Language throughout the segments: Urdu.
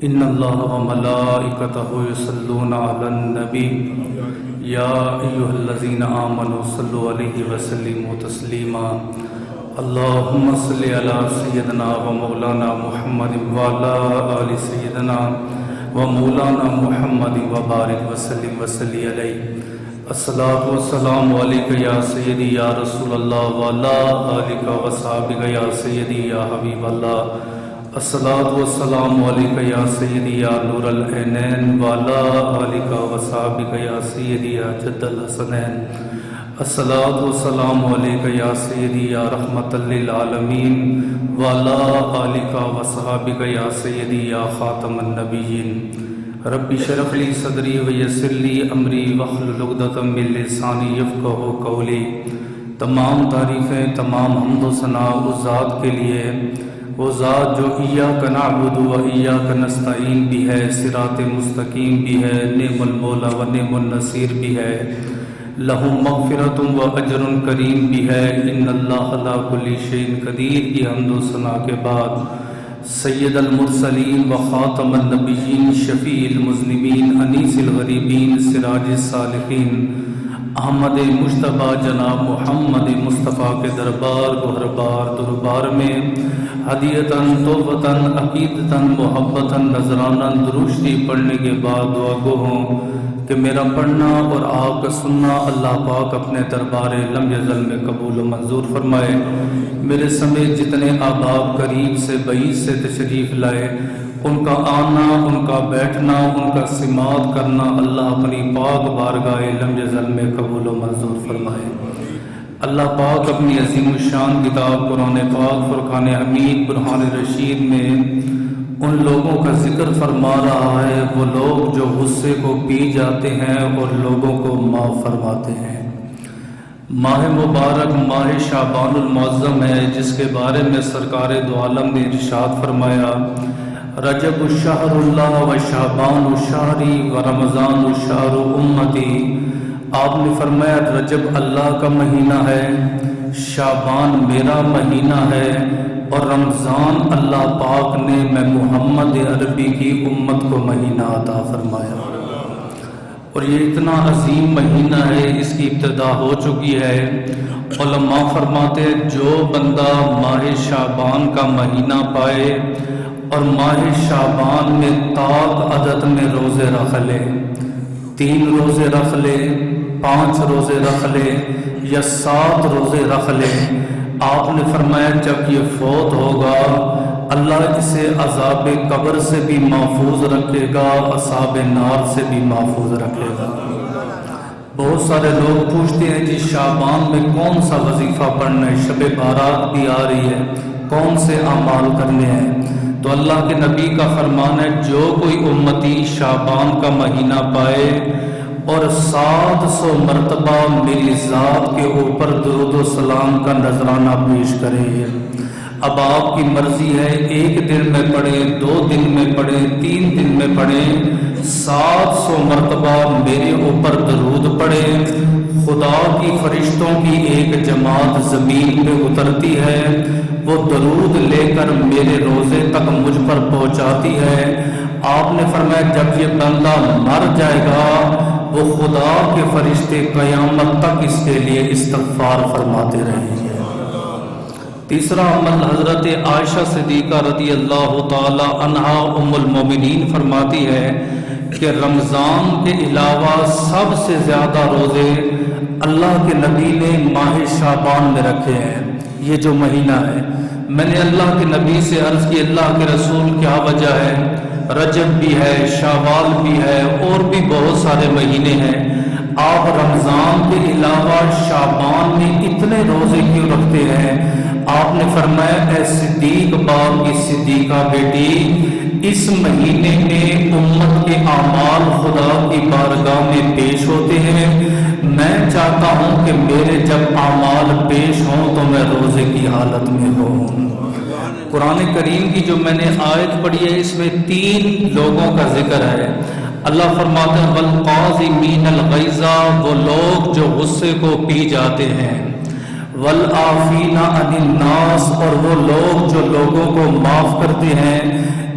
ان اللہ و ملائکتہ یصلون علی النبی یا ایھا الذین آمنوا صلوا علیہ وسلموا تسلیما اللہم صلی علی سیدنا و مولانا محمد وعلی آل سیدنا و مولانا محمد وبارک وسلم وصلی علیہ الصلاۃ والسلام علیک یا سیدی یا رسول اللہ وعلی آلک وصحبک یا سیدی یا حبیب اللہ الصلاۃ والسلام علیک یا سیدی یا نور العینین وعلی آلک وصحبک یا سیدی یا جد الحسنین الصلاۃ والسلام علیک یا سیدی یا رحمۃ للعالمین وعلی آلک وصحبک یا سیدی یا خاتم النبیین رب اشرح لی صدری ویسر لی امری واحلل عقدۃ من لسانی یفقہوا قولی۔ تمام تعریفیں، تمام حمد و ثناء اس ذات کے لیے، وہ ذات جو ایاک نعبد و ایاک نستعین بھی ہے، صراط مستقیم بھی ہے، نعم المولا و نعم النصیر بھی ہے، لہ مغفرۃ و اجر کریم بھی ہے، ان اللہ علی کل شیء قدیر کی حمد و ثناء کے بعد سید المرسلین و خاتم النبیین، شفیع المذنبین، انیس الغریبین، سراج الصالحین، احمد مجتبیٰ جناب محمد مصطفیٰ کے دربار کو ہر بار دربار میں ہدیتاً تحفتاً عقیدتاً محبتاً نذراناً درشتی پڑھنے کے بعد دعا گو ہوں کہ میرا پڑھنا اور آپ کا سننا اللہ پاک اپنے دربار لم یزل میں قبول و منظور فرمائے۔ میرے سمیت جتنے احباب قریب سے بعید سے تشریف لائے، ان کا آنا، ان کا بیٹھنا، ان کا سماعت کرنا اللہ اپنی پاک بارگاہ لم یزل میں قبول و منظور فرمائے۔ اللہ پاک اپنی عظیم الشان کتاب قرآن پاک فرقان حمید برہان رشید میں ان لوگوں کا ذکر فرما رہا ہے، وہ لوگ جو غصے کو پی جاتے ہیں اور لوگوں کو معاف فرماتے ہیں۔ ماہ مبارک ماہ شعبان المعظم ہے، جس کے بارے میں سرکار دو عالم نے ارشاد فرمایا، رجب الشہر اللہ و شعبان الشہری و رمضان الشہر امتی۔ آپ نے فرمایا رجب اللہ کا مہینہ ہے، شعبان میرا مہینہ ہے، اور رمضان اللہ پاک نے میں محمد عربی کی امت کو مہینہ عطا فرمایا۔ اور یہ اتنا عظیم مہینہ ہے، اس کی ابتدا ہو چکی ہے۔ علماء فرماتے ہیں جو بندہ ماہ شعبان کا مہینہ پائے اور ماہ شعبان میں طاق عدد میں روزے رکھ لے، 3 روزے رکھ لے، 5 روزے رکھ لے یا 7 روزے رکھ لے، آپ نے فرمایا جب یہ فوت ہوگا اللہ اسے عذاب قبر سے بھی محفوظ رکھے گا، عذاب نار سے بھی محفوظ رکھے گا۔ بہت سارے لوگ پوچھتے ہیں جی شعبان میں کون سا وظیفہ پڑھنا ہے، شب بارات بھی آ رہی ہے، کون سے اعمال کرنے ہیں؟ تو اللہ کے نبی کا فرمان ہے جو کوئی امتی شعبان کا مہینہ پائے اور 700 مرتبہ میری ذات کے اوپر درود و سلام کا نذرانہ پیش کرے۔ اب آپ کی مرضی ہے 1 دن میں پڑھیں، 2 دن میں پڑھیں، 3 دن میں پڑھیں، 700 مرتبہ میرے اوپر درود پڑھیں۔ خدا کی فرشتوں کی ایک جماعت زمین پہ اترتی ہے، وہ درود لے کر میرے روزے تک مجھ پر پہنچاتی ہے۔ آپ نے فرمایا جب یہ بندہ مر جائے گا وہ خدا کے فرشتے قیامت تک اس کے لیے استغفار فرماتے رہیں گے۔ تیسرا عمل حضرت عائشہ صدیقہ رضی اللہ تعالی عنہا ام المومنین فرماتی ہے کہ رمضان کے علاوہ سب سے زیادہ روزے اللہ کے نبی نے ماہ شعبان میں رکھے ہیں۔ یہ جو مہینہ ہے، میں نے اللہ کے نبی سے عرض کی اللہ کے رسول کیا وجہ ہے؟ رجب بھی ہے، شوال بھی ہے، اور بھی بہت سارے مہینے ہیں، آپ رمضان کے علاوہ شعبان میں اتنے روزے کیوں رکھتے ہیں؟ آپ نے فرمایا اے صدیق باپ کی صدیقہ بیٹی، اس مہینے میں امت کے اعمال خدا کی بارگاہ میں پیش ہوتے ہیں، میں چاہتا ہوں کہ میرے جب اعمال پیش ہوں تو میں روزے کی حالت میں ہوں۔ قرآن کریم کی جو میں نے آیت پڑھی ہے اس میں 3 لوگوں کا ذکر ہے۔ اللہ فرماتے ہیں والقاظمین الغیظ، وہ لوگ جو غصے کو پی جاتے ہیں، والعافین عن الناس، اور وہ لوگ جو لوگوں کو معاف کرتے ہیں۔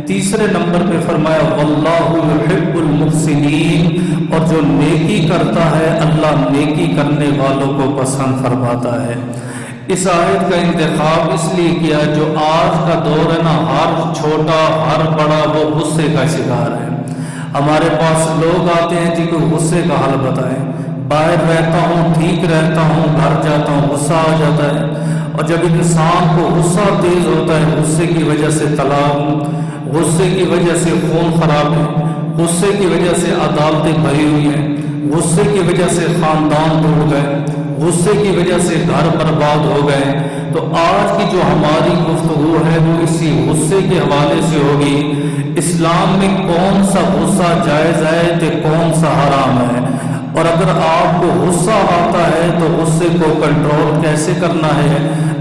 تیسرے نمبر پہ فرمایا واللہ یحب المحسنین، اور جو نیکی کرتا ہے اللہ نیکی کرنے والوں کو پسند فرماتا ہے۔ اس آیت کا انتخاب اس لیے کیا جو آج کا دور ہے نا، ہر چھوٹا ہر بڑا وہ غصے کا شکار ہے۔ ہمارے پاس لوگ آتے ہیں جی کوئی غصے کا حل بتائیں، باہر رہتا ہوں ٹھیک رہتا ہوں، گھر جاتا ہوں غصہ آ جاتا ہے، اور جب انسان کو غصہ تیز ہوتا ہے غصے کی وجہ سے طلاق، غصے کی وجہ سے خون خراب ہے، غصے کی وجہ سے عدالتیں بھری ہوئی ہیں، غصے کی وجہ سے خاندان ٹوٹ گئے، غصے کی وجہ سے گھر برباد ہو گئے۔ تو آج کی جو ہماری گفتگو ہے وہ اسی غصے کے حوالے سے ہوگی۔ اسلام میں کون سا غصہ جائز ہے تو کون سا حرام ہے، اور اگر آپ کو غصہ آتا ہے تو غصے کو کنٹرول کیسے کرنا ہے۔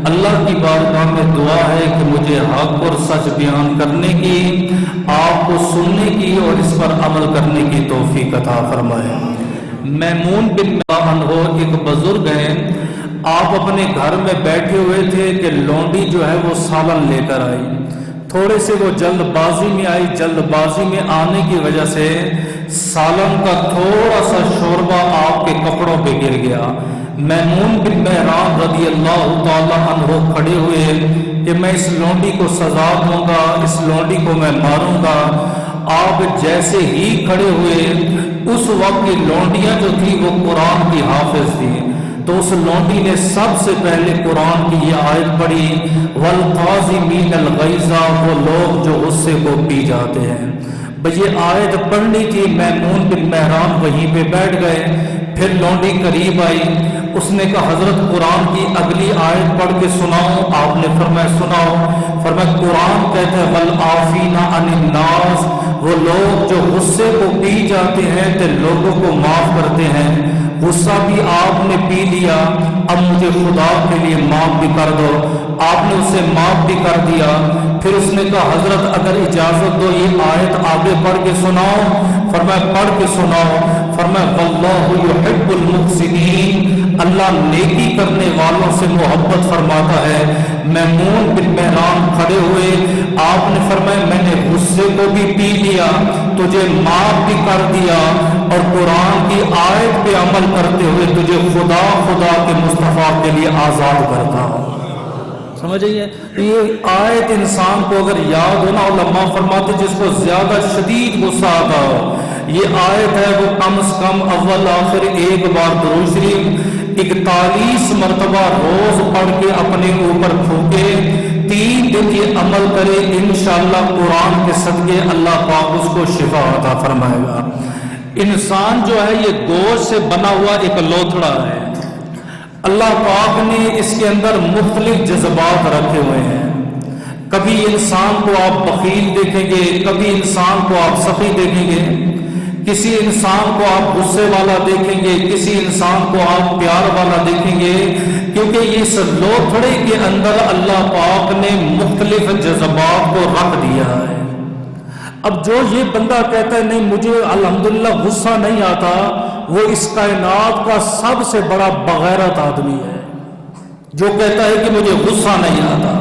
اللہ کی بارگاہ میں دعا ہے کہ مجھے حق اور سچ بیان کرنے کی، آپ کو سننے کی اور اس پر عمل کرنے کی توفیق عطا فرمائے۔ میمون بن عنہ ایک بزرگ ہیں، آپ اپنے گھر میں بیٹھے ہوئے تھے کہ لونڈی جو ہے وہ سالن لے کر آئی، تھوڑے سے وہ جلد بازی میں آئی، جلد بازی میں آنے کی وجہ سے سالن کا تھوڑا سا شوربہ آپ کے کپڑوں پہ گر گیا۔ میمون بن مہران رضی اللہ تعالی عنہ کھڑے ہوئے کہ میں اس لونڈی کو سزا دوں گا، اس لونڈی کو میں ماروں گا۔ آپ جیسے ہی کھڑے ہوئے اس وقت کی لونڈیاں جو تھی وہ قرآن کی حافظ تھی، تو اس لونڈی نے سب سے پہلے قرآن کی یہ آیت پڑھی والقاظمین الغیظ، وہ لوگ جو غصے کو پی جاتے ہیں۔ یہ آیت پڑھنی تھی، میمون بن مہران وہیں پہ بیٹھ گئے۔ پھر لونڈی قریب آئی، اس نے کہا حضرت قرآن کی اگلی آیت پڑھ کے سناؤ۔ آپ نے فرمایا سناؤ۔ فرمایا قرآن کہتا ہے والعافین عن الناس، وہ لوگ جو غصے کو پی جاتے ہیں تو لوگوں کو معاف کرتے ہیں۔ غصہ بھی آپ نے پی لیا، اب مجھے خدا کے لیے معاف بھی کر دو۔ آپ نے اسے معاف بھی کر دیا۔ پھر اس نے کہا حضرت اگر اجازت دو یہ آیت آگے پڑھ کے سناؤ۔ فرمایا پڑھ کے سناؤ۔ فرمایا واللہ یحب المحسنین، اللہ نیکی کرنے والوں سے محبت فرماتا ہے۔ میمون بن مہران کھڑے ہوئے، آپ نے فرمایا میں نے غصے کو بھی پی لیا، تجھے معاف بھی کر دیا، اور قرآن کی آیت پہ عمل کرتے ہوئے تجھے خدا کے مصطفیٰ کے لیے آزاد کرتا ہوں۔ سمجھ آئیے؟ یہ آیت انسان کو اگر یاد ہو نا، علماء فرماتے جس کو زیادہ شدید غصہ آتا ہو، یہ آیت ہے وہ کم از کم اول آخر ایک بار درود شریف 41 مرتبہ روز پڑھ کے اپنے اوپر پھونکے، 3 دن یہ عمل کرے، انشاءاللہ قرآن کے صدقے اللہ پاک اس کو شفا عطا فرمائے گا۔ انسان جو ہے یہ گوشت سے بنا ہوا ایک لوتھڑا ہے، اللہ پاک نے اس کے اندر مختلف جذبات رکھے ہوئے ہیں۔ کبھی انسان کو آپ بخیل دیکھیں گے، کبھی انسان کو آپ سخی دیکھیں گے، کسی انسان کو آپ غصے والا دیکھیں گے، کسی انسان کو آپ پیار والا دیکھیں گے، کیونکہ اس لوتھڑے کے اندر اللہ پاک نے مختلف جذبات کو رکھ دیا ہے۔ اب جو یہ بندہ کہتا ہے نہیں مجھے الحمدللہ غصہ نہیں آتا، وہ اس کائنات کا سب سے بڑا بغیرت آدمی ہے جو کہتا ہے کہ مجھے غصہ نہیں آتا،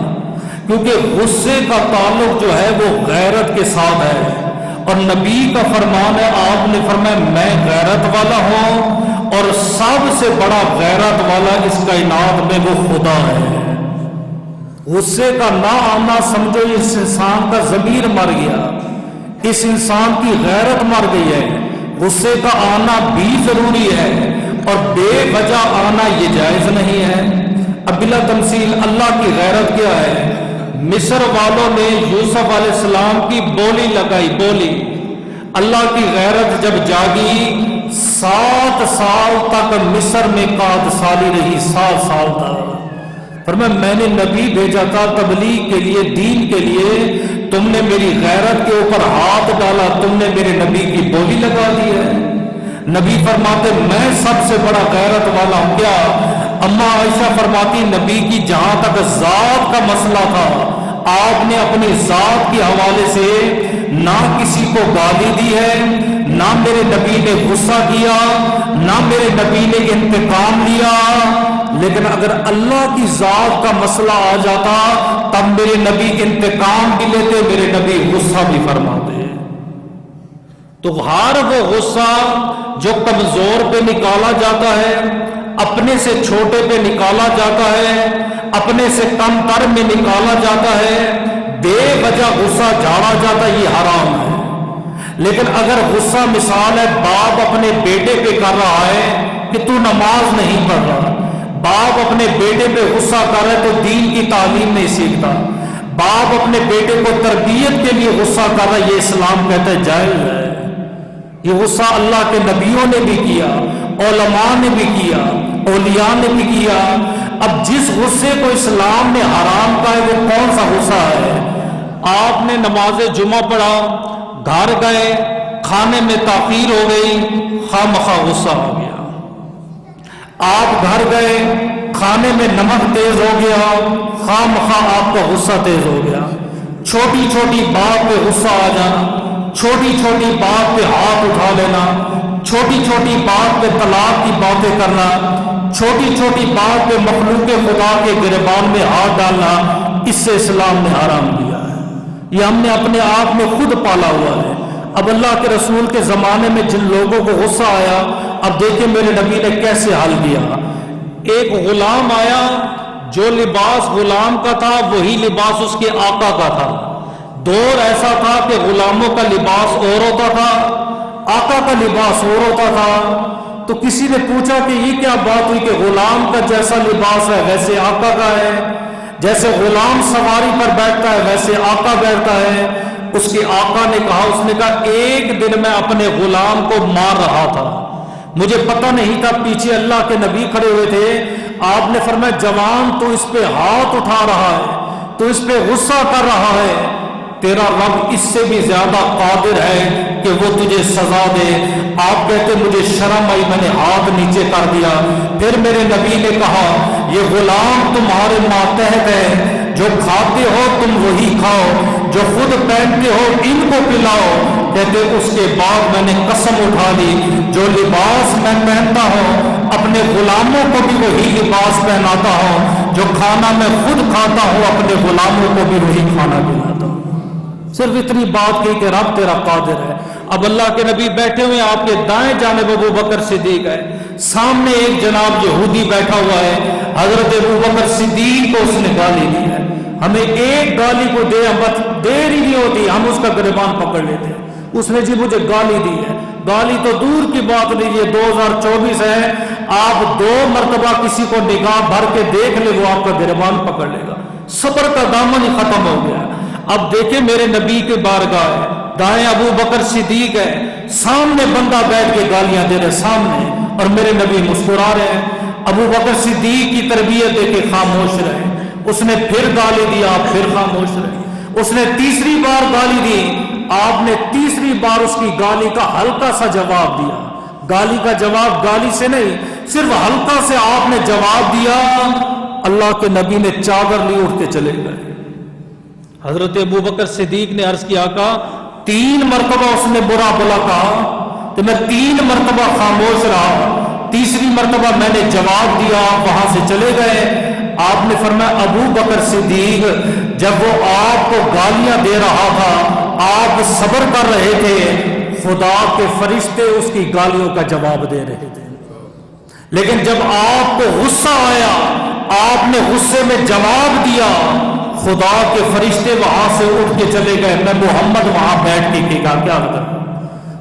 کیونکہ غصے کا تعلق جو ہے وہ غیرت کے ساتھ ہے، اور نبی کا فرمان ہے، آپ نے فرمایا میں غیرت والا ہوں اور سب سے بڑا غیرت والا اس کائنات میں وہ خدا ہے۔ غصے کا نہ آنا سمجھو اس انسان کا ضمیر مر گیا، اس انسان کی غیرت مر گئی ہے۔ غصے کا آنا بھی ضروری ہے اور بے وجہ آنا یہ جائز نہیں ہے۔ اب بلا تمثیل اللہ کی غیرت کیا ہے؟ مصر والوں نے یوسف علیہ السلام کی بولی لگائی، بولی۔ اللہ کی غیرت جب جاگی 7 سال تک مصر میں قحط سالی رہی، 7 سال تک۔ فرمایا میں نے نبی بھیجا تھا تبلیغ کے لیے، دین کے لیے، تم نے میری غیرت کے اوپر ہاتھ ڈالا، تم نے میرے نبی کی بولی لگا دی ہے۔ نبی فرماتے میں سب سے بڑا غیرت والا ہوں۔ کیا اما عائشہ فرماتی نبی کی جہاں تک ذات کا مسئلہ تھا، آپ نے اپنی ذات کے حوالے سے نہ کسی کو گالی دی ہے، نہ میرے نبی نے غصہ کیا، نہ میرے نبی نے انتقام لیا، لیکن اگر اللہ کی ذات کا مسئلہ آ جاتا تب میرے نبی انتقام بھی لیتے، میرے نبی غصہ بھی فرماتے۔ تو ہر وہ غصہ جو کمزور پہ نکالا جاتا ہے، اپنے سے چھوٹے پہ نکالا جاتا ہے، اپنے سے کم تر میں نکالا جاتا ہے، بے وجہ غصہ جھاڑا جاتا ہے، یہ حرام ہے۔ لیکن اگر غصہ مثال ہے باپ اپنے بیٹے پہ کر رہا ہے کہ تو نماز نہیں پڑھ رہا، باپ اپنے بیٹے پہ غصہ کر رہا ہے تو دین کی تعلیم نہیں سیکھتا، باپ اپنے بیٹے کو تربیت کے لیے غصہ کر رہا ہے، یہ اسلام کہتا ہے جائز ہے۔ یہ غصہ اللہ کے نبیوں نے بھی کیا، علماء نے بھی کیا، اولیاء نے بھی کیا۔ اب جس غصے کو اسلام نے حرام کہا ہے وہ کون سا غصہ ہے؟ آپ نے نماز جمعہ پڑھا، گھر گئے، کھانے میں تاخیر ہو گئی، خواہ مخواہ غصہ ہو گیا۔ آپ گھر گئے، کھانے میں نمک تیز ہو گیا، خواہ مخواہ آپ کا غصہ تیز ہو گیا۔ چھوٹی چھوٹی بات پہ غصہ آ جانا، چھوٹی چھوٹی بات پہ ہاتھ اٹھا لینا، چھوٹی چھوٹی بات پہ طلاق کی باتیں کرنا، چھوٹی چھوٹی بات پہ مخلوق خدا کے گریبان میں ہاتھ ڈالنا، اس سے اسلام نے حرام کیا ہے۔ یہ ہم نے اپنے آپ میں خود پالا ہوا ہے۔ اب اللہ کے رسول کے زمانے میں جن لوگوں کو غصہ آیا، اب دیکھیں میرے نبی نے کیسے حل کیا۔ ایک غلام آیا، جو لباس غلام کا تھا وہی لباس اس کے آقا کا تھا۔ دور ایسا تھا کہ غلاموں کا لباس اور ہوتا تھا، آقا کا لباس اور ہوتا تھا۔ تو کسی نے پوچھا کہ یہ کیا بات ہوئی کہ غلام کا جیسا لباس ہے ویسے آقا کا ہے، جیسے غلام سواری پر بیٹھتا ہے ویسے آقا بیٹھتا ہے۔ اس کے آقا نے کہا ایک دن میں اپنے غلام کو مار رہا تھا، مجھے پتہ نہیں تھا، پیچھے اللہ کے نبی کھڑے ہوئے تھے۔ آپ نے فرمایا جوان تو اس پہ ہاتھ اٹھا رہا ہے، تو اس پہ غصہ کر رہا ہے، تیرا رب اس سے بھی زیادہ قادر ہے کہ وہ تجھے سزا دے۔ آپ کہتے مجھے شرم آئی، میں نے ہاتھ نیچے کر دیا۔ پھر میرے نبی نے کہا یہ غلام تمہارے ماتحت ہے، جو کھاتے ہو تم وہی کھاؤ، جو خود پہنتے ہو ان کو پلاؤ۔ کہتے اس کے بعد میں نے قسم اٹھا لی، جو لباس میں پہنتا ہوں اپنے غلاموں کو بھی وہی لباس پہناتا ہوں، جو کھانا میں خود کھاتا ہوں اپنے غلاموں کو بھی وہی کھانا کھلاتا ہوں۔ صرف اتنی بات کی کہ رب تیرا قادر ہے۔ اب اللہ کے نبی بیٹھے ہوئے، آپ کے دائیں جانب ابو بکر صدیق ہے، سامنے ایک جناب یہودی بیٹھا ہوا ہے۔ حضرت ابو بکر صدیق کو اس نے گالی دی ہے۔ ہمیں ایک گالی کو دیر ہی نہیں ہوتی، ہم اس کا گریبان پکڑ لیتے ہیں۔ اس نے جی مجھے گالی دی ہے، گالی تو دور کی بات نہیں، یہ 2024 ہے، آپ 2 مرتبہ کسی کو نگاہ بھر کے دیکھ لے وہ آپ کا گریبان پکڑ لے گا۔ صبر کا دامن ہی ختم ہو گیا۔ اب دیکھیں میرے نبی کے بارگاہ ہے، دائیں ابو بکر صدیق ہے، سامنے بندہ بیٹھ کے گالیاں دے رہے سامنے، اور میرے نبی مسکرا رہے ہیں۔ ابو بکر صدیق کی تربیت دے کے خاموش رہے۔ اس نے پھر گالی دی، آپ پھر خاموش رہے۔ اس نے تیسری بار گالی دی، آپ نے تیسری بار اس کی گالی کا ہلکا سا جواب دیا۔ گالی کا جواب گالی سے نہیں، صرف ہلکا سے آپ نے جواب دیا۔ اللہ کے نبی نے چادر لی، اٹھ کے چلے گئے۔ حضرت ابو بکر صدیق نے عرض کیا، 3 مرتبہ اس نے برا بلا کہا تو میں 3 مرتبہ خاموش رہا، تیسری مرتبہ میں نے جواب دیا، آپ وہاں سے چلے گئے۔ آپ نے فرمایا ابو بکر صدیق جب وہ آپ کو گالیاں دے رہا تھا آپ صبر کر رہے تھے، خدا کے فرشتے اس کی گالیوں کا جواب دے رہے تھے۔ لیکن جب آپ کو غصہ آیا، آپ نے غصے میں جواب دیا، خدا کے فرشتے وہاں سے اٹھ کے چلے گئے، میں محمد وہاں بیٹھ کے کیا کروں؟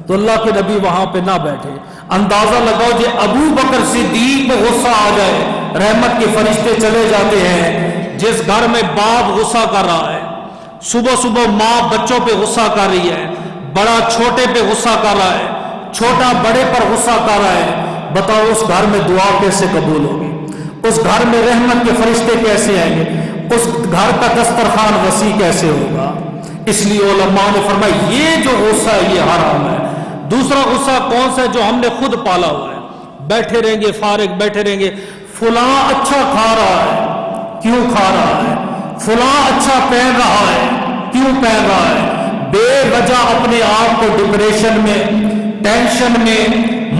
تو اللہ کے نبی وہاں پہ نہ بیٹھے۔ اندازہ لگاؤ جی ابو بکر صدیق کو غصہ آ جائے، رحمت کے فرشتے چلے جاتے ہیں۔ جس گھر میں باپ غصہ کر رہا ہے، صبح صبح ماں بچوں پہ غصہ کر رہی ہے، بڑا چھوٹے پہ غصہ کر رہا ہے، چھوٹا بڑے پر غصہ کر رہا ہے، بتاؤ اس گھر میں دعا کیسے قبول ہوگی؟ اس گھر میں رحمت کے فرشتے کیسے آئیں گے؟ اس گھر کا دسترخوان وسیع کیسے ہوگا؟ اس لیے علماء نے فرمایا یہ جو غصہ ہے یہ حرام ہے۔ دوسرا غصہ کون سا ہے؟ جو ہم نے خود پالا ہوا ہے، بیٹھے رہیں گے فارغ بیٹھے رہیں گے، فلاں اچھا کھا رہا ہے، کیوں کھا رہا ہے؟ فلاں اچھا پہن رہا ہے، کیوں پہن رہا ہے؟ بے وجہ اپنے آپ کو ڈپریشن میں، ٹینشن میں،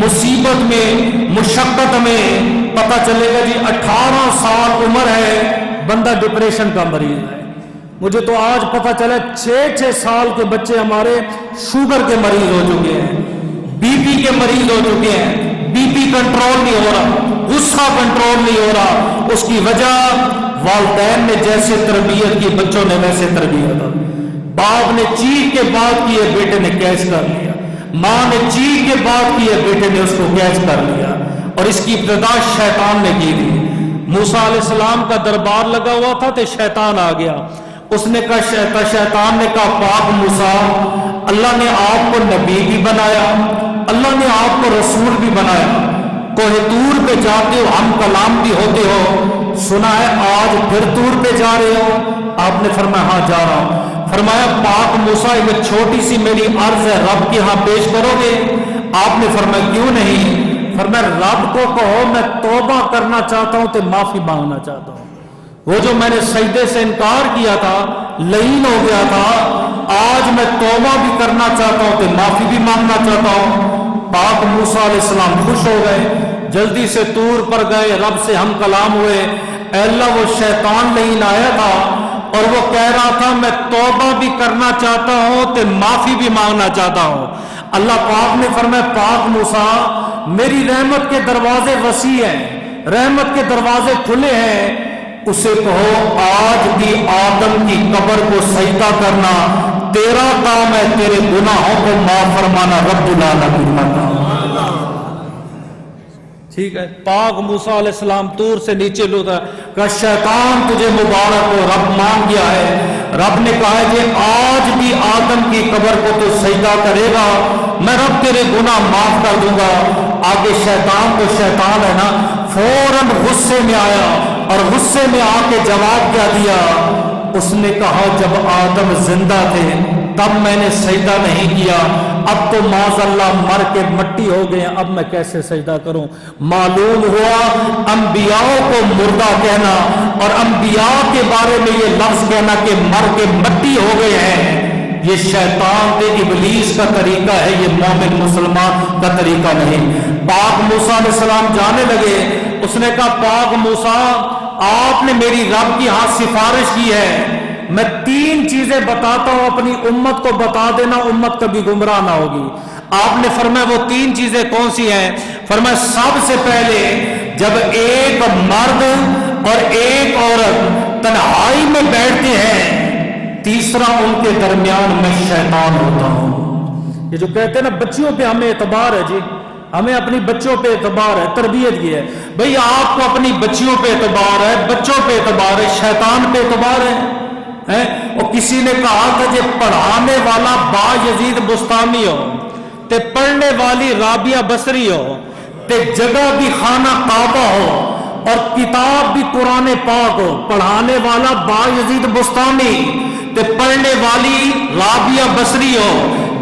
مصیبت میں، مشقت میں، پتہ چلے گا جی 18 سال عمر ہے، بندہ ڈپریشن کا مریض ہے، مجھے تو آج پتہ چلا 6 سال کے بچے ہمارے شوگر کے مریض ہو چکے ہیں، بی پی کے مریض ہو چکے ہیں، بی پی کنٹرول نہیں ہو رہا، غصہ کنٹرول نہیں ہو رہا۔ اس کی وجہ والدین نے جیسے تربیت کی بچوں نے ویسے تربیت، باپ نے چیخ کے بات کی ہے، بیٹے نے کیچ کر لیا، ماں نے چیخ کے بات کی ہے، بیٹے نے اس کو کیچ کر لیا، اور اس کی ابتدا شیطان نے کی تھی۔ موسیٰ علیہ السلام کا دربار لگا ہوا تھا تو شیطان آ گیا، اس نے کہا، شیطان نے کہا پاک موسیٰ، اللہ نے آپ کو نبی بھی بنایا، اللہ نے آپ کو رسول بھی بنایا، کوہ طور پہ جاتے ہو، ہم کلام بھی ہوتے ہو، سنا ہے آج پھر طور پہ جا رہے ہو؟ آپ نے فرمایا ہاں جا رہا ہوں۔ فرمایا پاک موسیٰ ایک چھوٹی سی میری عرض ہے، رب کے ہاں پیش کرو گے؟ آپ نے فرمایا کیوں نہیں؟ فرمایا رب کو کہو میں توبہ کرنا چاہتا ہوں تو معافی مانگنا چاہتا ہوں، وہ جو میں نے سجدے سے انکار کیا تھا، لعین ہو گیا تھا، آج میں توبہ بھی کرنا چاہتا ہوں تو معافی بھی مانگنا چاہتا ہوں۔ پاک موسیٰ علیہ السلام خوش ہو گئے، جلدی سے طور پر گئے، رب سے ہم کلام ہوئے۔ اے اللہ وہ شیطان لعین آیا تھا اور وہ کہہ رہا تھا میں توبہ بھی کرنا چاہتا ہوں تو معافی بھی مانگنا چاہتا ہوں۔ اللہ پاک نے فرمایا پاک موسیٰ میری رحمت کے دروازے وسیع ہیں، رحمت کے دروازے کھلے ہیں، اسے کہو آج بھی آدم کی قبر کو سجدہ کرنا تیرا کام ہے، تیرے گناہوں کو معاف فرمانا رب العالمین کا کام۔ ٹھیک ہے، پاک موسیٰ علیہ السلام طور سے نیچے لوٹا، کہ شیطان تجھے مبارک ہو، رب مان گیا ہے، رب نے کہا ہے کہ آج بھی آدم کی قبر کو تو سجدہ کرے گا، میں رب تیرے گناہ معاف کر دوں گا۔ آگے شیطان تو شیطان ہے نا، فوراً غصے میں آیا اور غصے میں آ کے جواب کیا دیا؟ اس نے کہا جب آدم زندہ تھے تب میں نے سجدہ نہیں کیا، اب تو معاذ اللہ مر کے مٹی ہو گئے، اب میں کیسے سجدہ کروں؟ معلوم ہوا انبیاء کو مردہ کہنا اور انبیاء کے بارے میں یہ لفظ کہنا کہ مر کے مٹی ہو گئے ہیں، یہ شیطان کے ابلیس کا طریقہ ہے، یہ مومن مسلمان کا طریقہ نہیں۔ پاک موسیٰ علیہ السلام جانے لگے، اس نے کہا پاک موسیٰ آپ نے میری رب کی ہاں سفارش کی ہے، میں 3 چیزیں بتاتا ہوں، اپنی امت کو بتا دینا، امت کبھی گمراہ نہ ہوگی۔ آپ نے فرمایا وہ 3 چیزیں کون سی ہیں؟ فرمایا سب سے پہلے جب ایک مرد اور ایک عورت تنہائی میں بیٹھتے ہیں، تیسرا ان کے درمیان میں شیطان ہوتا ہوں۔ یہ جو کہتے ہیں نا بچیوں پہ ہمیں اعتبار ہے، جی ہمیں اپنی بچوں پہ اعتبار ہے، تربیت کی ہے، بھئی آپ کو اپنی بچیوں پہ اعتبار ہے، بچوں پہ اعتبار ہے، شیطان پہ اعتبار ہے۔ اور کسی نے کہا کہ جب پڑھانے والا با یزید بستانی ہو تے پڑھنے والی رابعہ بصری ہو تے جگہ بھی خانہ کعبہ ہو اور کتاب بھی قرآن پاک ہو، پڑھانے والا با یزید بستانی تے پڑھنے والی رابعہ بصری ہو،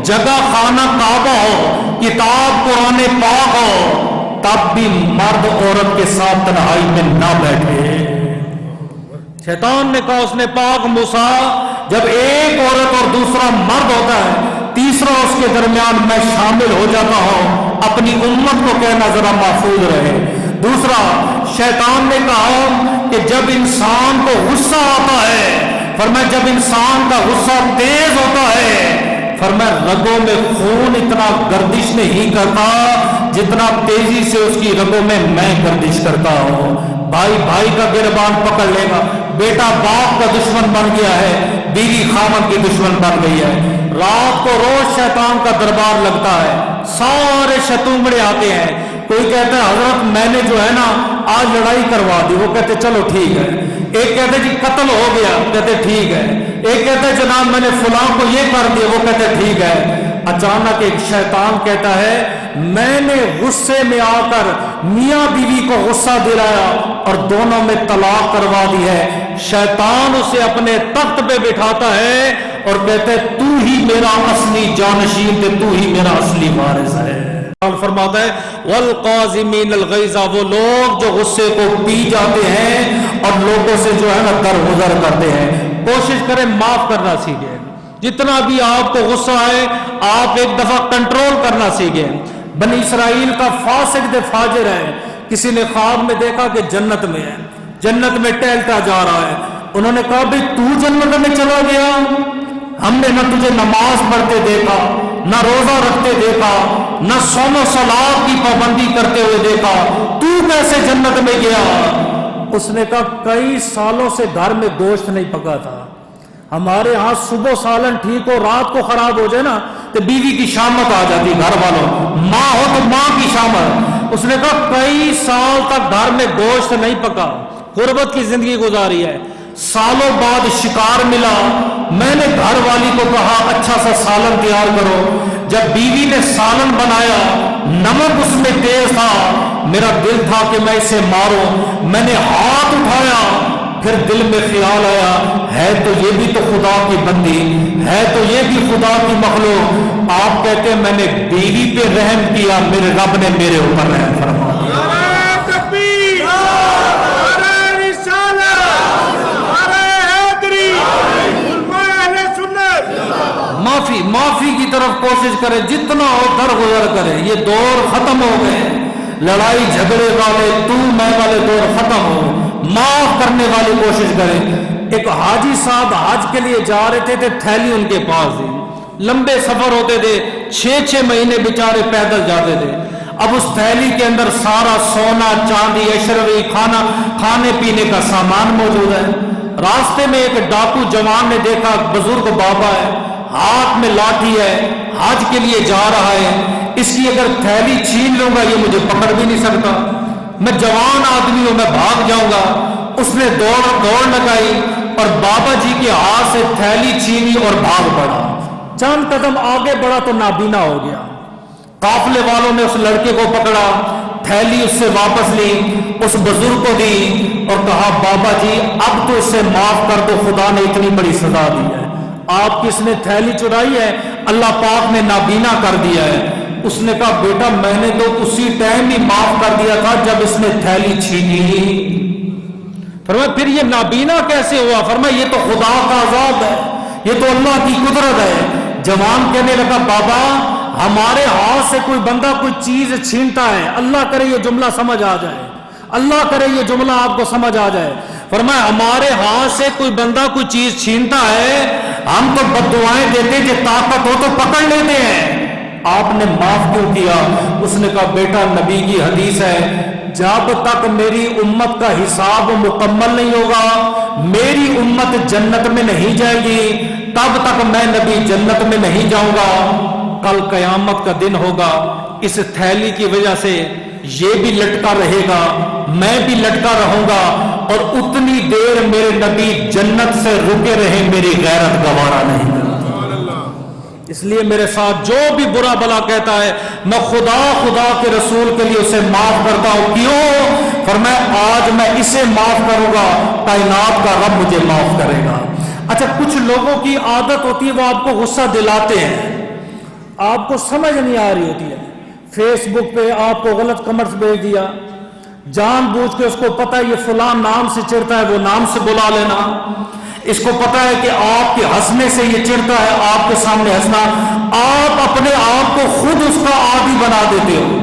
جگہ خانہ کعبہ ہو، کتاب قرآن پاک ہو، تب بھی مرد عورت کے ساتھ تنہائی میں نہ بیٹھے۔ شیطان نے کہا اس نے پاک موسیٰ جب ایک عورت اور دوسرا مرد ہوتا ہے، تیسرا اس کے درمیان میں شامل ہو جاتا ہوں، اپنی امت کو کہنا ذرا محفوظ رہے۔ دوسرا شیطان نے کہا کہ جب انسان کو غصہ آتا ہے، فرمایا جب انسان کا غصہ تیز ہوتا ہے، فرمایا رگوں میں خون اتنا گردش نہیں کرتا جتنا تیزی سے اس کی رگوں میں گردش کرتا ہوں۔ بھائی بھائی کا گربان پکڑ لے گا، بیٹا باپ کا دشمن بن گیا ہے، بیوی خامن کی دشمن بن گئی ہے۔ رات کو روز شیطان کا دربار لگتا ہے، سارے شتونگڑے آتے ہیں، کوئی کہتا ہے حضرت میں نے جو ہے نا آج لڑائی کروا دی، وہ کہتے چلو ٹھیک ہے، ایک کہتے جی قتل ہو گیا، کہتے ٹھیک ہے، ایک کہتا ہے جناب میں نے فلاں کو یہ کر دیا، وہ کہتے ٹھیک ہے۔ اچانک ایک شیطان کہتا ہے میں نے غصے میں آ کر میاں بیوی کو غصہ دلایا اور دونوں میں طلاق کروا دی ہے۔ شیطان اسے اپنے تخت پہ بٹھاتا ہے اور کہتے تو ہی میرا اصلی جانشین تے، تو ہی میرا اصلی وارث ہے۔ فرماتا ہے والقاظمین الغیظ، وہ لوگ جو غصے کو پی جاتے ہیں اور لوگوں سے جو ہے نا درگزر کرتے ہیں۔ کوشش کریں معاف کرنا سیکھیں، جتنا بھی آپ کو غصہ آئے آپ ایک دفعہ کنٹرول کرنا سیکھیں۔ بنی اسرائیل کا فاسق دے فاجر ہے، کسی نے خواب میں دیکھا کہ جنت میں ہے، جنت میں ٹہلتا جا رہا ہے، انہوں نے کہا بھئی تو جنت میں چلا گیا، ہم نے نہ تجھے نماز پڑھتے دیکھا، نہ روزہ رکھتے دیکھا، نہ صوم و صلاۃ کی پابندی کرتے ہوئے دیکھا، تو کیسے جنت میں گیا؟ اس نے کہا کئی سالوں سے گھر میں گوشت نہیں پکا تھا، ہمارے ہاں صبح سالن ٹھیک ہو رات کو خراب ہو جائے نا تو بیوی کی شامت آ جاتی، گھر والوں ماں ہو تو ماں کی شامت۔ اس نے کہا کئی سال تک گھر میں گوشت نہیں پکا، غربت کی زندگی گزاری ہے، سالوں بعد شکار ملا، میں نے گھر والی کو کہا اچھا سا سالن تیار کرو، جب بیوی نے سالن بنایا نمک اس میں تیز تھا، میرا دل تھا کہ میں اسے ماروں، میں نے ہاتھ اٹھایا، پھر دل میں خیال آیا ہے تو یہ بھی تو خدا کی بندی ہے، تو یہ بھی خدا کی مخلوق، آپ کہتے ہیں میں نے بیوی پہ رحم کیا، میرے رب نے میرے اوپر رحم فرما دیا۔ معافی کی طرف کوشش کرے، جتنا ہو درگزر کرے، یہ دور ختم ہو گئے، لڑائی جھگڑے والے تو میں والے دور ختم ہو، معاف کرنے والی کوشش کرے۔ ایک حاجی صاحب حج کے لیے جا رہے تھے، تھیلی ان کے پاس تھی، لمبے سفر ہوتے تھے، 6 مہینے بیچارے پیدل جاتے تھے، اب اس تھیلی کے اندر سارا سونا چاندی اشروی کھانے پینے کا سامان موجود ہے۔ راستے میں ایک ڈاکو جوان نے دیکھا بزرگ بابا ہے، ہاتھ میں لاٹھی ہے، حج کے لیے جا رہا ہے، اس کی اگر تھیلی چھین لوں گا یہ مجھے پکڑ بھی نہیں سکتا، میں جوان آدمی ہوں، میں بھاگ جاؤں گا۔ اس نے دوڑ لگائی اور بابا جی کے ہاتھ سے تھیلی چھینی اور بھاگ پڑا، چند قدم آگے بڑھا تو نابینا ہو گیا۔ قافلے والوں نے اس لڑکے کو پکڑا، تھیلی اس سے واپس لی، اس بزرگ کو دی اور کہا بابا جی اب تو اسے معاف کر دو، خدا نے اتنی بڑی سزا دی ہے، آپ کس نے تھیلی چرائی ہے، اللہ پاک نے نابینا کر دیا ہے۔ اس نے کہا بیٹا میں نے تو اسی ٹائم ہی معاف کر دیا تھا جب اس نے تھیلی چھینی۔ فرمایا پھر یہ نابینا کیسے ہوا؟ فرمایا یہ تو خدا کا عذاب ہے، یہ تو اللہ کی قدرت ہے۔ جوان کہنے لگا بابا ہمارے ہاتھ سے کوئی بندہ کوئی چیز چھینتا ہے، اللہ کرے یہ جملہ سمجھ آ جائے، اللہ کرے یہ جملہ آپ کو سمجھ آ جائے۔ فرمایا ہمارے ہاتھ سے کوئی بندہ کوئی چیز چھینتا ہے، ہم تو بد دعائیں دیتے کہ طاقت ہو تو پکڑ لیتے ہیں، آپ نے معاف کیوں کیا؟ اس نے کہا بیٹا نبی کی حدیث ہے جب تک میری امت کا حساب مکمل نہیں ہوگا، میری امت جنت میں نہیں جائے گی، تب تک میں نبی جنت میں نہیں جاؤں گا۔ کل قیامت کا دن ہوگا، اس تھیلی کی وجہ سے یہ بھی لٹکا رہے گا، میں بھی لٹکا رہوں گا، اور اتنی دیر میرے نبی جنت سے رکے رہے میری غیرت گوارا نہیں کرتی۔ اس لیے میرے ساتھ جو بھی برا بلا کہتا ہے میں خدا کے رسول کے لیے اسے معاف کرتا ہوں، کیوں؟ فرمایا آج میں اسے معاف کروں گا، کائنات کا رب مجھے معاف کرے گا۔ اچھا کچھ لوگوں کی عادت ہوتی ہے وہ آپ کو غصہ دلاتے ہیں، آپ کو سمجھ نہیں آ رہی ہوتی ہے، فیس بک پہ آپ کو غلط کمنٹس بھیج دیا، جان بوجھ کے اس کو پتہ ہے یہ فلان نام سے چڑھتا ہے وہ نام سے بلا لینا، اس کو پتہ ہے کہ آپ کے ہنسنے سے یہ چڑھتا ہے آپ کے سامنے ہنسنا، آپ اپنے آپ کو خود اس کا عادی بنا دیتے ہو،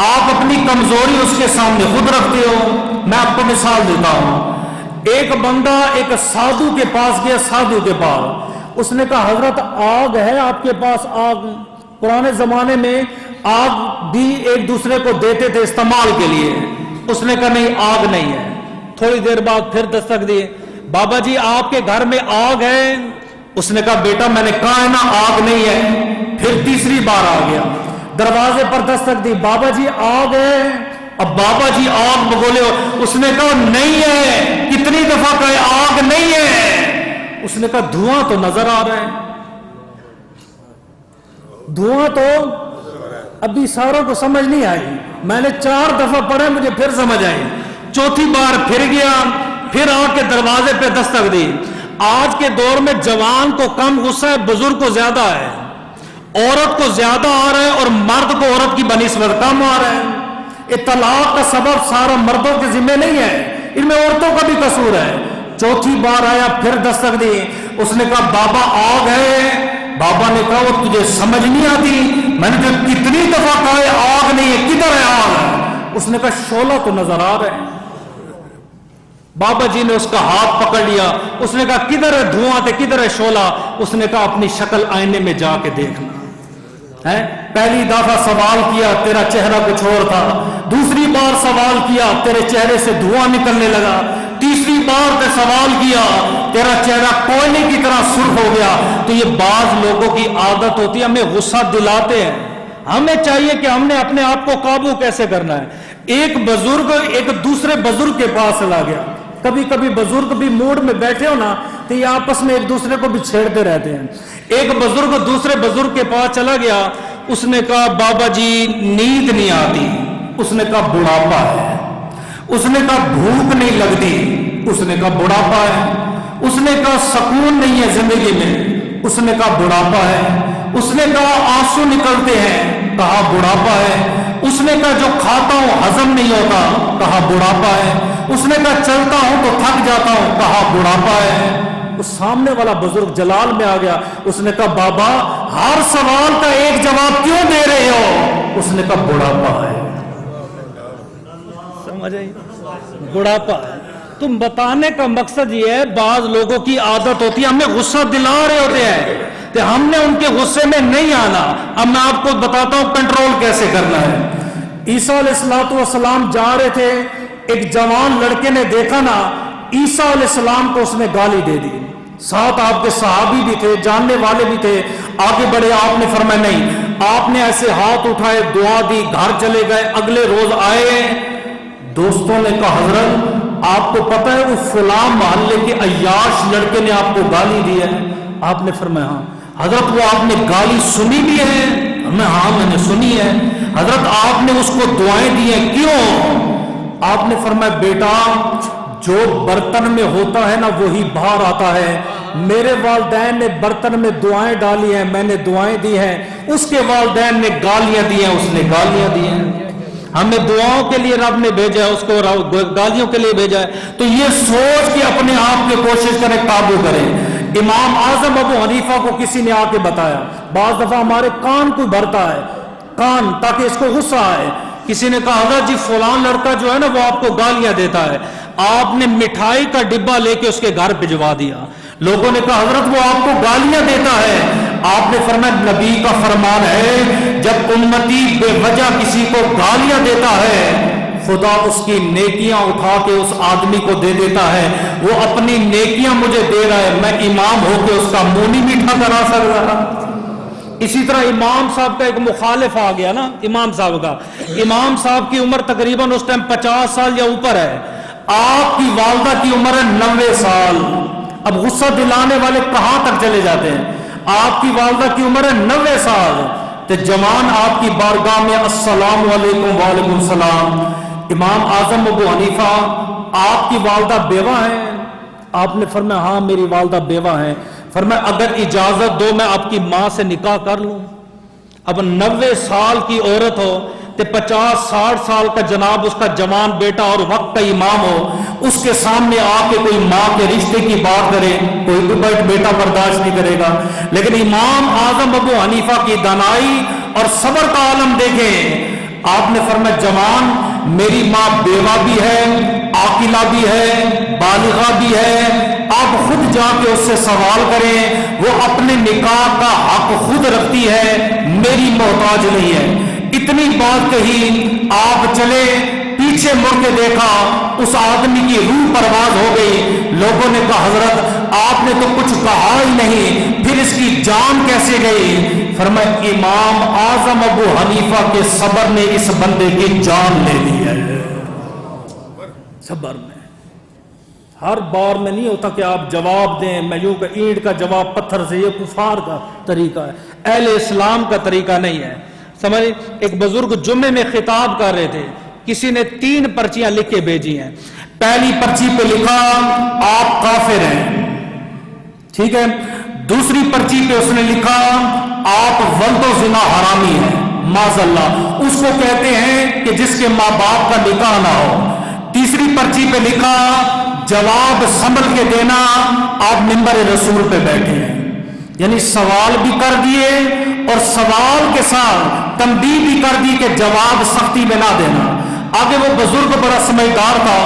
آپ اپنی کمزوری اس کے سامنے خود رکھتے ہو۔ میں آپ کو مثال دیتا ہوں، ایک بندہ ایک سادھو کے پاس گیا، سادھو کے پاس، اس نے کہا حضرت آگ ہے آپ کے پاس؟ آگ پرانے زمانے میں آگ بھی ایک دوسرے کو دیتے تھے استعمال کے لیے، اس نے کہا نہیں آگ نہیں ہے۔ تھوڑی دیر بعد پھر دستک دی، بابا جی آپ کے گھر میں آگ ہے؟ اس نے کہا بیٹا میں نے کہا ہے نا آگ نہیں ہے۔ پھر تیسری بار آ گیا، دروازے پر دستک دی، بابا جی آگ ہے؟ اب بابا جی آگ بگولے، اس نے کہا نہیں ہے، کتنی دفعہ کہے آگ نہیں ہے؟ اس نے کہا دھواں تو نظر آ رہا ہے، دھواں تو ابھی ساروں کو سمجھ نہیں آئی، میں نے 4 دفعہ پڑھے مجھے پھر سمجھ آئی، چوتھی بار پھر گیا، پھر آ کے دروازے پہ دستک دی۔ آج کے دور میں جوان کو کم غصہ ہے، بزرگ کو زیادہ ہے، عورت کو زیادہ آ رہا ہے اور مرد کو عورت کی بنسبت کم آ رہا ہے۔ طلاق کا سبب سارا مردوں کے ذمہ نہیں ہے، ان میں عورتوں کا بھی قصور ہے۔ چوتھی بار آیا پھر دستک دی، اس نے کہا بابا آگ ہے؟ بابا نے کہا وہ تجھے سمجھ نہیں آتی، میں نے جو کتنی دفعہ کہا ہے آگ نہیں ہے، کدھر ہے آگ؟ اس نے کہا شعلہ تو نظر آ رہا ہے۔ بابا جی نے اس کا ہاتھ پکڑ لیا، اس نے کہا کدھر ہے دھواں تے کدھر ہے شعلہ؟ اس نے کہا اپنی شکل آئینے میں جا کے دیکھنا ہے۔ پہلی دفعہ سوال کیا، تیرا چہرہ کچھ اور تھا، دوسری بار سوال کیا، تیرے چہرے سے دھواں نکلنے لگا، تیسری بار تے سوال کیا، تیرا چہرہ کوئلے کی طرح سرخ ہو گیا۔ تو یہ بعض لوگوں کی عادت ہوتی ہے، ہمیں غصہ دلاتے ہیں، ہمیں چاہیے کہ ہم نے اپنے آپ کو قابو کیسے کرنا ہے۔ ایک بزرگ ایک دوسرے بزرگ کے پاس چلا گیا، کبھی کبھی بزرگ بھی موڈ میں بیٹھے ہو نا تو یہ آپس میں ایک دوسرے کو بھی چھیڑتے رہتے ہیں۔ ایک بزرگ دوسرے بزرگ کے پاس چلا گیا، اس نے کہا بابا جی نیند نہیں آتی، اس نے کہا بڑھاپا ہے، اس نے کہا بھوک نہیں لگتی، اس نے کہا بڑھاپا ہے، اس نے کہا سکون نہیں ہے زندگی میں، اس نے کہا بڑھاپا ہے، اس نے کہا آنسو نکلتے ہیں، کہا بڑھاپا ہے، اس نے کہا جو کھاتا ہوں ہضم نہیں ہوتا، کہا بڑھاپا ہے، اس نے کہا چلتا ہوں تو تھک جاتا ہوں، کہا بڑھاپا ہے۔ اس سامنے والا بزرگ جلال میں آ گیا، اس نے کہا بابا ہر سوال کا ایک جواب کیوں دے رہے ہو؟ اس نے کہا بڑھاپا ہے۔ سمجھ آئی؟ بڑھاپا ہے۔ تم بتانے کا مقصد یہ ہے، بعض لوگوں کی عادت ہوتی ہے ہمیں غصہ دلا رہے ہوتے ہیں کہ ہم نے ان کے غصے میں نہیں آنا۔ اب میں آپ کو بتاتا ہوں کنٹرول کیسے کرنا ہے۔ عیسیٰ علیہ السلام جا رہے تھے، ایک جوان لڑکے نے دیکھا نا، عیسیٰ علیہ السلام کو اس نے گالی دے دی، ساتھ آپ کے صحابی بھی تھے، جاننے والے بھی تھے، آگے بڑھے، آپ نے فرمایا نہیں، آپ نے ایسے ہاتھ اٹھائے، دعا دی، گھر چلے گئے، اگلے روز آئے، دوستوں نے کہا حضرت آپ کو پتہ ہے وہ فلاں محلے کے عیاش لڑکے نے آپ کو گالی دی ہے؟ آپ نے فرمایا ہاں۔ حضرت وہ آپ نے گالی سنی بھی ہے؟ ہاں میں نے سنی ہے۔ حضرت آپ نے اس کو دعائیں دی ہیں، کیوں؟ آپ نے فرمایا بیٹا جو برتن میں ہوتا ہے نا وہی باہر آتا ہے، میرے والدین نے برتن میں دعائیں ڈالی ہیں، میں نے دعائیں دی ہیں، اس کے والدین نے گالیاں دی ہیں، اس نے گالیاں دی ہیں۔ ہمیں دعاؤں کے لیے رب نے بھیجا ہے، اس کو گالیوں کے لیے بھیجا ہے۔ تو یہ سوچ کے اپنے آپ کی کوشش کریں، قابو کریں۔ امام اعظم ابو حنیفہ کو کسی نے آ کے بتایا، بعض دفعہ ہمارے کان کو بھرتا ہے، کان، تاکہ اس کو غصہ آئے۔ کسی نے کہا حضرت جی فلاں لڑکا جو ہے نا وہ آپ کو گالیاں دیتا ہے، آپ نے مٹھائی کا ڈبہ لے کے اس کے گھر بھجوا دیا۔ لوگوں نے کہا حضرت وہ آپ کو گالیاں دیتا ہے، آپ نے فرمایا نبی کا فرمان ہے جب امتی بے وجہ کسی کو گالیاں دیتا ہے خدا اس کی نیکیاں اٹھا کے اس آدمی کو دے دیتا ہے، وہ اپنی نیکیاں مجھے دے رہا ہے، میں امام ہو کے اس کا منہ نہیں میٹھا کرا سکتا۔ اسی طرح امام صاحب کا ایک مخالف آ گیا نا، امام صاحب کا، امام صاحب کی عمر تقریباً اس ٹائم 50 سال یا اوپر ہے، آپ کی والدہ کی عمر ہے 90 سال۔ اب غصہ دلانے والے کہاں تک چلے جاتے ہیں؟ آپ کی والدہ کی عمر ہے 90 سال، تو جوان آپ کی بارگاہ میں السلام علیکم وعلیکم السلام، امام اعظم ابو حنیفہ آپ کی والدہ بیوہ ہیں؟ آپ نے فرمایا ہاں میری والدہ بیوہ ہیں۔ فرمایا اگر اجازت دو میں آپ کی ماں سے نکاح کر لوں۔ اب 90 سال کی عورت ہو تے 50-60 سال کا جناب اس کا جوان بیٹا اور وقت کا امام ہو، اس کے سامنے آ کے کوئی ماں کے رشتے کی بات کرے، کوئی بیٹا برداشت نہیں کرے گا۔ لیکن امام اعظم ابو حنیفہ کی دانائی اور صبر کا عالم دیکھیں، آپ نے فرمایا جوان میری ماں بیوہ بھی ہے، عاقلہ بھی ہے، بالغہ بھی ہے، آپ خود جا کے اس سے سوال کریں، وہ اپنے نکاح کا حق خود رکھتی ہے، میری محتاج نہیں ہے۔ اتنی بات کہی، آپ چلے، پیچھے مڑ کے دیکھا، اس آدمی کی روح پرواز ہو گئی۔ لوگوں نے کہا حضرت آپ نے تو کچھ کہا ہی نہیں، پھر اس کی جان کیسے گئی؟ فرمایا امام اعظم ابو حنیفہ کے صبر نے اس بندے کی جان لے لی ہے۔ صبر میں ہر بار میں نہیں ہوتا کہ آپ جواب دیں، میں یوں کہ اینٹ کا جواب پتھر سے، یہ کفار کا طریقہ ہے، اہل اسلام کا طریقہ نہیں ہے۔ سمجھ، ایک بزرگ جمعے میں خطاب کر رہے تھے، کسی نے 3 پرچیاں لکھ کے بھیجی ہیں۔ پہلی پرچی پہ لکھا آپ کافر ہیں، ٹھیک ہے۔ دوسری پرچی پہ اس نے لکھا آپ ولد و زنا حرامی ہیں، معاذ اللہ، اس کو کہتے ہیں کہ جس کے ماں باپ کا نکاح نہ ہو۔ تیسری پرچی پہ لکھا جواب سنبھل کے دینا، آپ منبر رسول پہ بیٹھے ہیں، یعنی سوال بھی کر دیے اور سوال کے ساتھ تنبیہ بھی کر دی کہ جواب سختی میں نہ دینا۔ آگے وہ بزرگ بڑا سمجھدار تھا.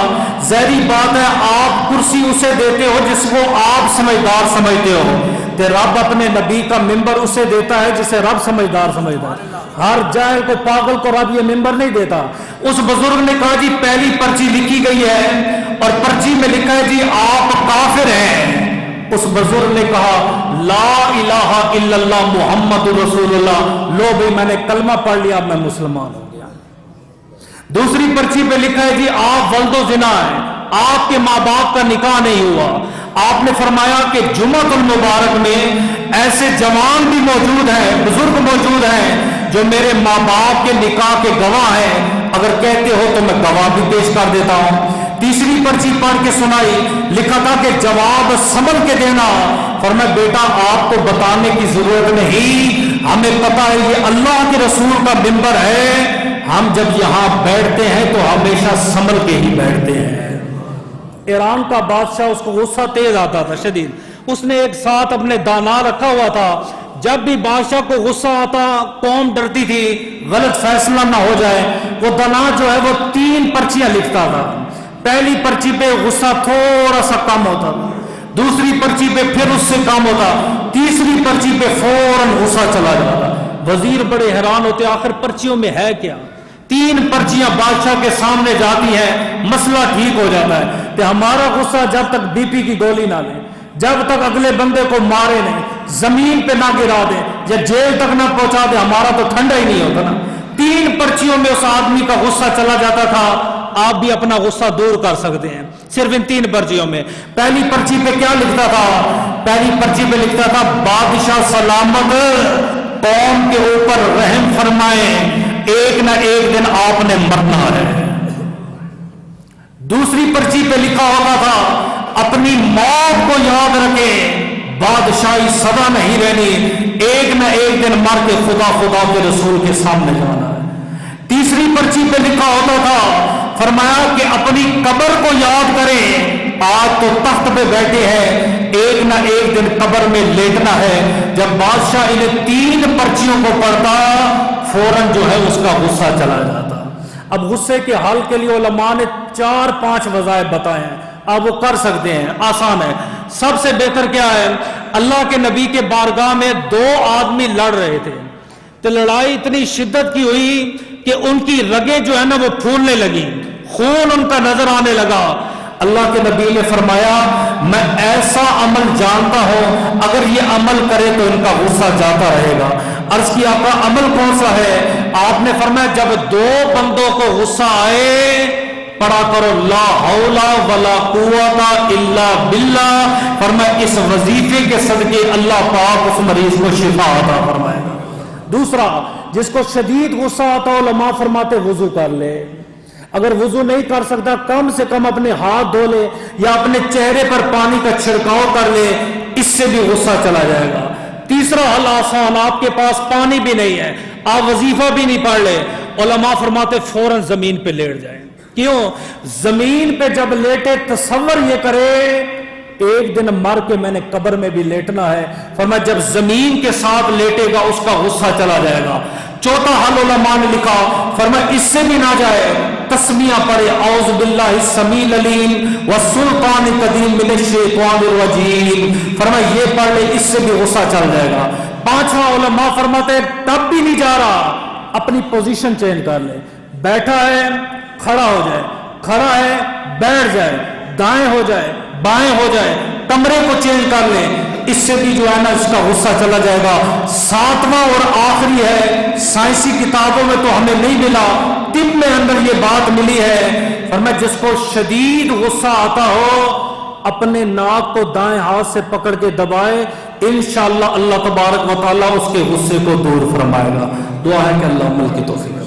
ظاہری بات ہے آپ کرسی اسے دیتے ہو جس کو آپ سمجھدار سمجھتے ہو، کہ رب اپنے نبی کا ممبر اسے دیتا ہے جسے رب سمجھدار سمجھتا ہے. ہر جاہل کو پاگل کو رب یہ ممبر نہیں دیتا. اس بزرگ نے کہا جی پہلی پرچی لکھی گئی ہے اور پرچی میں لکھا ہے جی آپ کافر ہیں. اس بزرگ نے کہا لا الہ الا اللہ محمد رسول اللہ، لو بھائی میں نے کلمہ پڑھ لیا اب میں مسلمان ہو گیا. دوسری پرچی پہ لکھا ہے جی آپ ولد و زنا ہیں، آپ کے ماں باپ کا نکاح نہیں ہوا. آپ نے فرمایا کہ جمعۃ المبارک میں ایسے جوان بھی موجود ہیں، بزرگ موجود ہیں جو میرے ماں باپ کے نکاح کے گواہ ہیں، اگر کہتے ہو تو میں گواہ بھی پیش کر دیتا ہوں. تیسری پرچی پڑھ کے سنائی، لکھا تھا کہ جواب سنبھل کے دینا. فرمایا بیٹا آپ کو بتانے کی ضرورت نہیں، ہمیں پتہ ہے یہ اللہ کے رسول کا منبر ہے، ہم جب یہاں بیٹھتے ہیں تو ہمیشہ سنبھل کے ہی بیٹھتے ہیں. ایران کا بادشاہ، اس کو غصہ تیز آتا تھا شدید. اس نے ایک ساتھ اپنے دانا رکھا ہوا تھا، جب بھی بادشاہ کو غصہ آتا قوم ڈرتی تھی غلط فیصلہ نہ ہو جائے، وہ دانا جو ہے وہ 3 پرچیاں لکھتا تھا. پہلی پرچی پہ غصہ تھوڑا سا کم ہوتا، دوسری پرچی پہ پھر اس سے کم ہوتا، تیسری پرچی پہ فوراً غصہ چلا جاتا. وزیر بڑے حیران ہوتے آخر پرچیوں میں ہے کیا. 3 پرچیاں بادشاہ کے سامنے جاتی ہیں، مسئلہ ٹھیک ہو جاتا ہے کہ ہمارا غصہ جب تک بی پی کی گولی نہ لے، جب تک اگلے بندے کو مارے نہیں، زمین پہ نہ گرا دے یا جیل تک نہ پہنچا دے، ہمارا تو ٹھنڈا ہی نہیں ہوتا نا. 3 پرچیوں میں اس آدمی کا غصہ چلا جاتا تھا. آپ بھی اپنا غصہ دور کر سکتے ہیں صرف ان 3 پرچیوں میں. پہلی پرچی پہ کیا لکھتا تھا؟ پہلی پرچی پہ لکھتا تھا بادشاہ سلامت، قوم کے اوپر رحم فرمائیں، ایک نہ ایک دن آپ نے مرنا ہے. دوسری پرچی پہ لکھا ہوتا تھا اپنی موت کو یاد رکھیں، بادشاہی سدا نہیں رہنی، ایک نہ ایک دن مر کے خدا کے رسول کے سامنے جانا ہے. تیسری پرچی پہ لکھا ہوتا تھا فرمایا کہ اپنی قبر کو یاد کریں، آج تو تخت پہ بیٹھے ہیں، ایک نہ ایک دن قبر میں لیٹنا ہے. جب بادشاہ انہیں 3 پرچیوں کو پڑھتا فوراً جو ہے اس کا غصہ چلا جاتا. اب غصے کے حل کے لیے علماء نے 4-5 وظائف بتائے ہیں، آپ وہ کر سکتے ہیں، آسان ہے. سب سے بہتر کیا ہے، اللہ کے نبی کے بارگاہ میں 2 آدمی لڑ رہے تھے، تو لڑائی اتنی شدت کی ہوئی کہ ان کی رگیں جو ہے نا وہ پھولنے لگی، خون ان کا نظر آنے لگا. اللہ کے نبی نے فرمایا میں ایسا عمل جانتا ہوں اگر یہ عمل کرے تو ان کا غصہ جاتا رہے گا. عرض کیا آقا عمل کون سا ہے؟ آپ نے فرمایا جب 2 بندوں کو غصہ آئے پڑھا کرو لا حول ولا قوت الا باللہ. فرمایا اس وظیفے کے صدقے اللہ پاک اس مریض کو شفا عطا فرمائے گا. دوسرا، جس کو شدید غصہ آتا علماء فرماتے وضو کر لے. اگر وضو نہیں کر سکتا کم سے کم اپنے ہاتھ دھو لے یا اپنے چہرے پر پانی کا چھڑکاؤ کر لے، اس سے بھی غصہ چلا جائے گا. تیسرا حل آسان، آپ کے پاس پانی بھی نہیں ہے، آپ وظیفہ بھی نہیں پڑھ لے، علماء فرماتے فوراً زمین پہ لیٹ جائیں. کیوں؟ زمین پہ جب لیٹے تصور یہ کرے ایک دن مر کے میں نے قبر میں بھی لیٹنا ہے. فرمایا جب زمین کے ساتھ لیٹے گا اس کا غصہ چلا جائے گا. چوتھا حل علماء نے لکھا، فرمایا اس سے بھی نہ جائے تسمیہ پڑھے اعوذ باللہ السمیع العلیم والسلطان القدیم من الشیطان الرجیم. فرمایا یہ پڑھ لے، اس سے بھی غصہ چل جائے گا. پانچواں علماء فرماتے تب بھی نہیں جا رہا، اپنی پوزیشن چینج کر لے. بیٹھا ہے کھڑا ہو جائے، کھڑا ہے بیٹھ جائے، دائیں ہو جائے بائیں ہو جائے، کمرے کو چینج کر لیں، اس سے بھی جو ہے نا اس کا غصہ چلا جائے گا. 7واں اور آخری ہے، سائنسی کتابوں میں تو ہمیں نہیں ملا، طب میں اندر یہ بات ملی ہے. فرمایا جس کو شدید غصہ آتا ہو اپنے ناک کو دائیں ہاتھ سے پکڑ کے دبائے، انشاءاللہ اللہ تبارک و تعالیٰ اس کے غصے کو دور فرمائے گا. دعا ہے کہ اللہ عمل کی توفیق